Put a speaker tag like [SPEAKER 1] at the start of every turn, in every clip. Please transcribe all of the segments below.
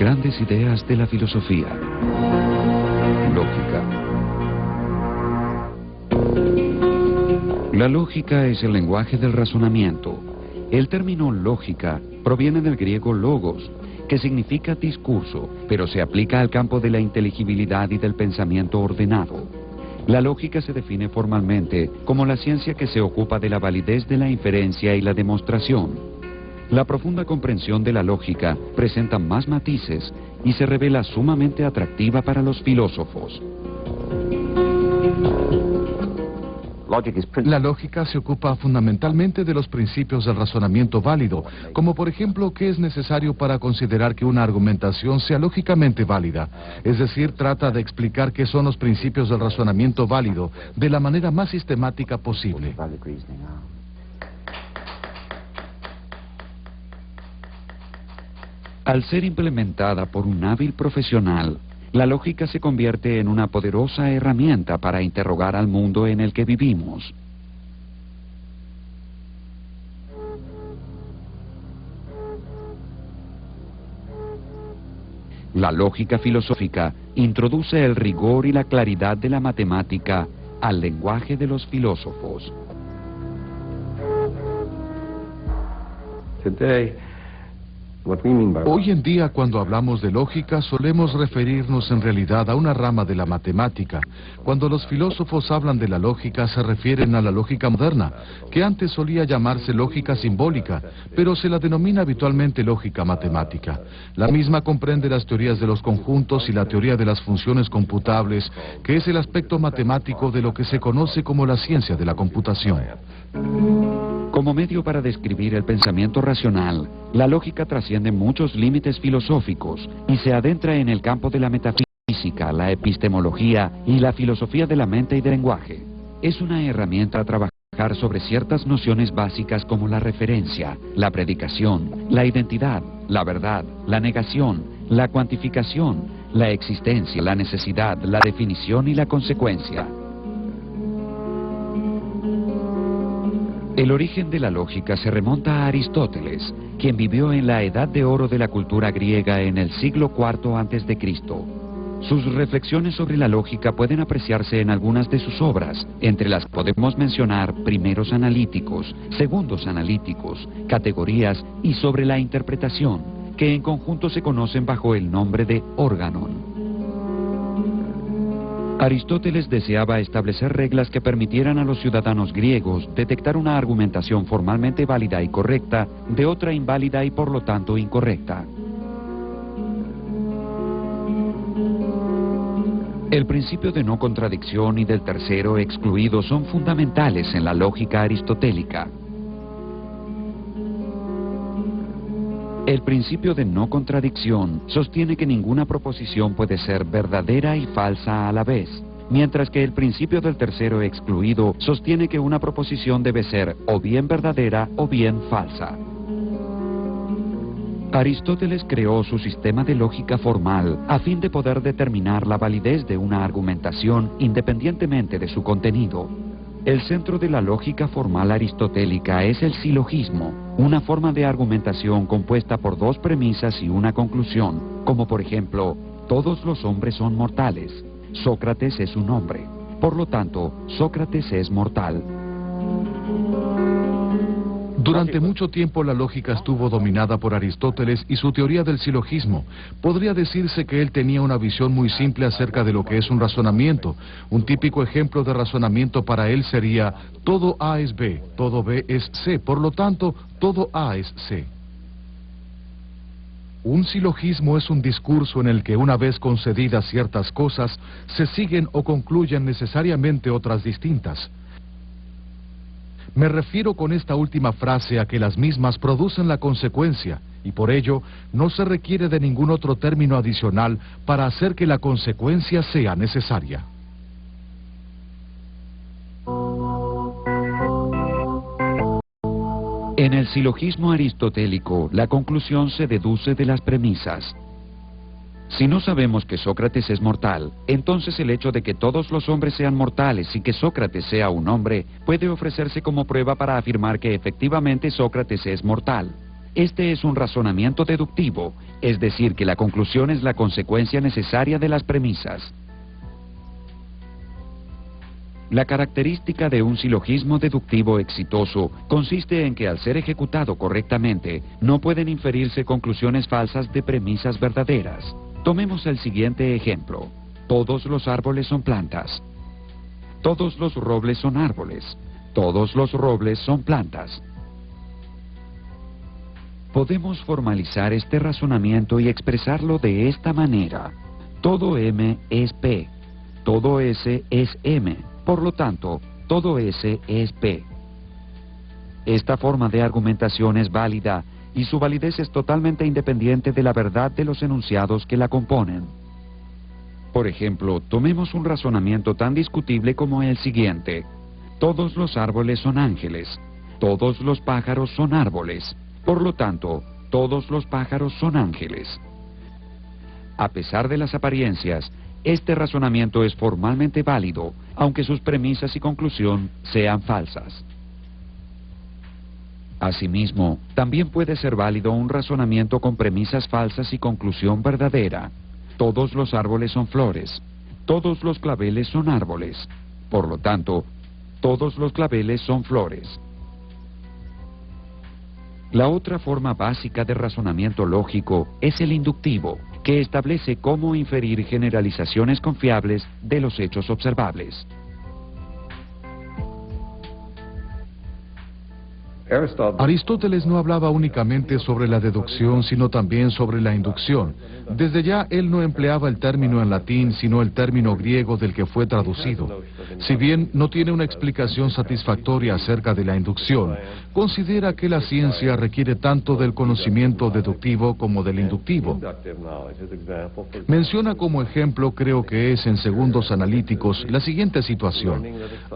[SPEAKER 1] Grandes ideas de la filosofía. Lógica. La lógica es el lenguaje del razonamiento. El término lógica proviene del griego logos, que significa discurso, pero se aplica al campo de la inteligibilidad y del pensamiento ordenado. La lógica se define formalmente como la ciencia que se ocupa de la validez de la inferencia y la demostración. La profunda comprensión de la lógica presenta más matices y se revela sumamente atractiva para los filósofos.
[SPEAKER 2] La lógica se ocupa fundamentalmente de los principios del razonamiento válido, como por ejemplo qué es necesario para considerar que una argumentación sea lógicamente válida. Es decir, trata de explicar qué son los principios del razonamiento válido de la manera más sistemática posible.
[SPEAKER 1] Al ser implementada por un hábil profesional, la lógica se convierte en una poderosa herramienta para interrogar al mundo en el que vivimos. La lógica filosófica introduce el rigor y la claridad de la matemática al lenguaje de los filósofos.
[SPEAKER 2] Hoy en día, cuando hablamos de lógica, solemos referirnos en realidad a una rama de la matemática. Cuando los filósofos hablan de la lógica, se refieren a la lógica moderna, que antes solía llamarse lógica simbólica, pero se la denomina habitualmente lógica matemática. La misma comprende las teorías de los conjuntos y la teoría de las funciones computables, que es el aspecto matemático de lo que se conoce como la ciencia de la computación.
[SPEAKER 1] Como medio para describir el pensamiento racional, la lógica trasciende muchos límites filosóficos y se adentra en el campo de la metafísica, la epistemología y la filosofía de la mente y del lenguaje. Es una herramienta a trabajar sobre ciertas nociones básicas como la referencia, la predicación, la identidad, la verdad, la negación, la cuantificación, la existencia, la necesidad, la definición y la consecuencia. El origen de la lógica se remonta a Aristóteles, quien vivió en la edad de oro de la cultura griega en el siglo IV a.C. Sus reflexiones sobre la lógica pueden apreciarse en algunas de sus obras, entre las que podemos mencionar primeros analíticos, segundos analíticos, categorías y sobre la interpretación, que en conjunto se conocen bajo el nombre de órganon. Aristóteles deseaba establecer reglas que permitieran a los ciudadanos griegos detectar una argumentación formalmente válida y correcta de otra inválida y por lo tanto incorrecta. El principio de no contradicción y del tercero excluido son fundamentales en la lógica aristotélica. El principio de no contradicción sostiene que ninguna proposición puede ser verdadera y falsa a la vez, mientras que el principio del tercero excluido sostiene que una proposición debe ser o bien verdadera o bien falsa. Aristóteles creó su sistema de lógica formal a fin de poder determinar la validez de una argumentación independientemente de su contenido. El centro de la lógica formal aristotélica es el silogismo, una forma de argumentación compuesta por dos premisas y una conclusión, como por ejemplo, todos los hombres son mortales, Sócrates es un hombre, por lo tanto, Sócrates es mortal.
[SPEAKER 2] Durante mucho tiempo la lógica estuvo dominada por Aristóteles y su teoría del silogismo. Podría decirse que él tenía una visión muy simple acerca de lo que es un razonamiento. Un típico ejemplo de razonamiento para él sería: todo A es B, todo B es C, por lo tanto, todo A es C. Un silogismo es un discurso en el que, una vez concedidas ciertas cosas, se siguen o concluyen necesariamente otras distintas. Me refiero con esta última frase a que las mismas producen la consecuencia, y por ello no se requiere de ningún otro término adicional para hacer que la consecuencia sea necesaria.
[SPEAKER 1] En el silogismo aristotélico, la conclusión se deduce de las premisas. Si no sabemos que Sócrates es mortal, entonces el hecho de que todos los hombres sean mortales y que Sócrates sea un hombre puede ofrecerse como prueba para afirmar que efectivamente Sócrates es mortal. Este es un razonamiento deductivo, es decir, que la conclusión es la consecuencia necesaria de las premisas. La característica de un silogismo deductivo exitoso consiste en que al ser ejecutado correctamente, no pueden inferirse conclusiones falsas de premisas verdaderas. Tomemos el siguiente ejemplo. Todos los árboles son plantas. Todos los robles son árboles. Todos los robles son plantas. Podemos formalizar este razonamiento y expresarlo de esta manera. Todo M es P. Todo S es M. Por lo tanto, todo S es P. Esta forma de argumentación es válida y su validez es totalmente independiente de la verdad de los enunciados que la componen. Por ejemplo, tomemos un razonamiento tan discutible como el siguiente. Todos los árboles son ángeles. Todos los pájaros son árboles. Por lo tanto, todos los pájaros son ángeles. A pesar de las apariencias, este razonamiento es formalmente válido, aunque sus premisas y conclusión sean falsas. Asimismo, también puede ser válido un razonamiento con premisas falsas y conclusión verdadera. Todos los árboles son flores. Todos los claveles son árboles. Por lo tanto, todos los claveles son flores. La otra forma básica de razonamiento lógico es el inductivo, que establece cómo inferir generalizaciones confiables de los hechos observables.
[SPEAKER 2] Aristóteles no hablaba únicamente sobre la deducción, sino también sobre la inducción. Desde ya él no empleaba el término en latín, sino el término griego del que fue traducido. Si bien no tiene una explicación satisfactoria acerca de la inducción, considera que la ciencia requiere tanto del conocimiento deductivo como del inductivo. Menciona como ejemplo, creo que es en segundos analíticos, la siguiente situación.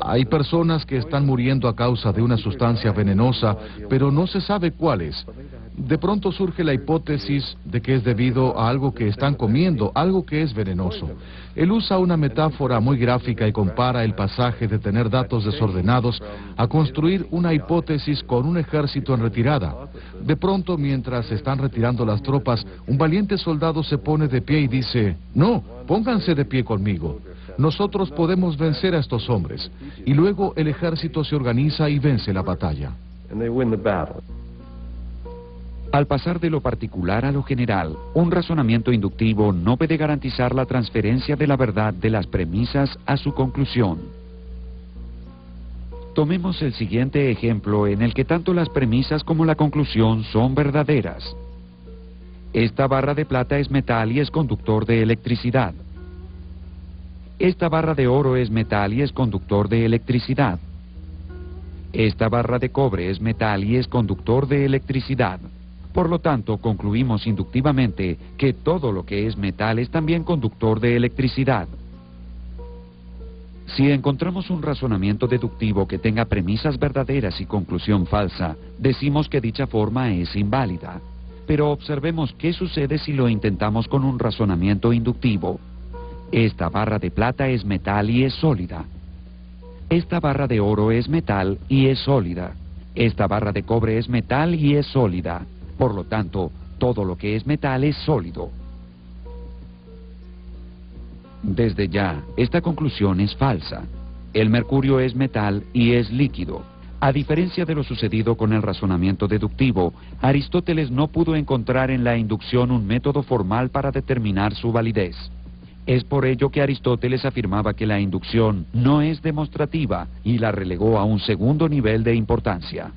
[SPEAKER 2] Hay personas que están muriendo a causa de una sustancia venenosa, pero no se sabe cuál es. De pronto surge la hipótesis de que es debido a algo que están comiendo, algo que es venenoso. Él usa una metáfora muy gráfica y compara el pasaje de tener datos desordenados a construir una hipótesis con un ejército en retirada. De pronto, mientras se están retirando las tropas, un valiente soldado se pone de pie y dice: "No, pónganse de pie conmigo. Nosotros podemos vencer a estos hombres". Y luego el ejército se organiza y vence la batalla.
[SPEAKER 1] Al pasar de lo particular a lo general, un razonamiento inductivo no puede garantizar la transferencia de la verdad de las premisas a su conclusión. Tomemos el siguiente ejemplo en el que tanto las premisas como la conclusión son verdaderas. Esta barra de plata es metal y es conductor de electricidad. Esta barra de oro es metal y es conductor de electricidad. Esta barra de cobre es metal y es conductor de electricidad. Por lo tanto, concluimos inductivamente que todo lo que es metal es también conductor de electricidad. Si encontramos un razonamiento deductivo que tenga premisas verdaderas y conclusión falsa, decimos que dicha forma es inválida. Pero observemos qué sucede si lo intentamos con un razonamiento inductivo. Esta barra de plata es metal y es sólida. Esta barra de oro es metal y es sólida. Esta barra de cobre es metal y es sólida. Por lo tanto, todo lo que es metal es sólido. Desde ya, esta conclusión es falsa. El mercurio es metal y es líquido. A diferencia de lo sucedido con el razonamiento deductivo, Aristóteles no pudo encontrar en la inducción un método formal para determinar su validez. Es por ello que Aristóteles afirmaba que la inducción no es demostrativa y la relegó a un segundo nivel de importancia.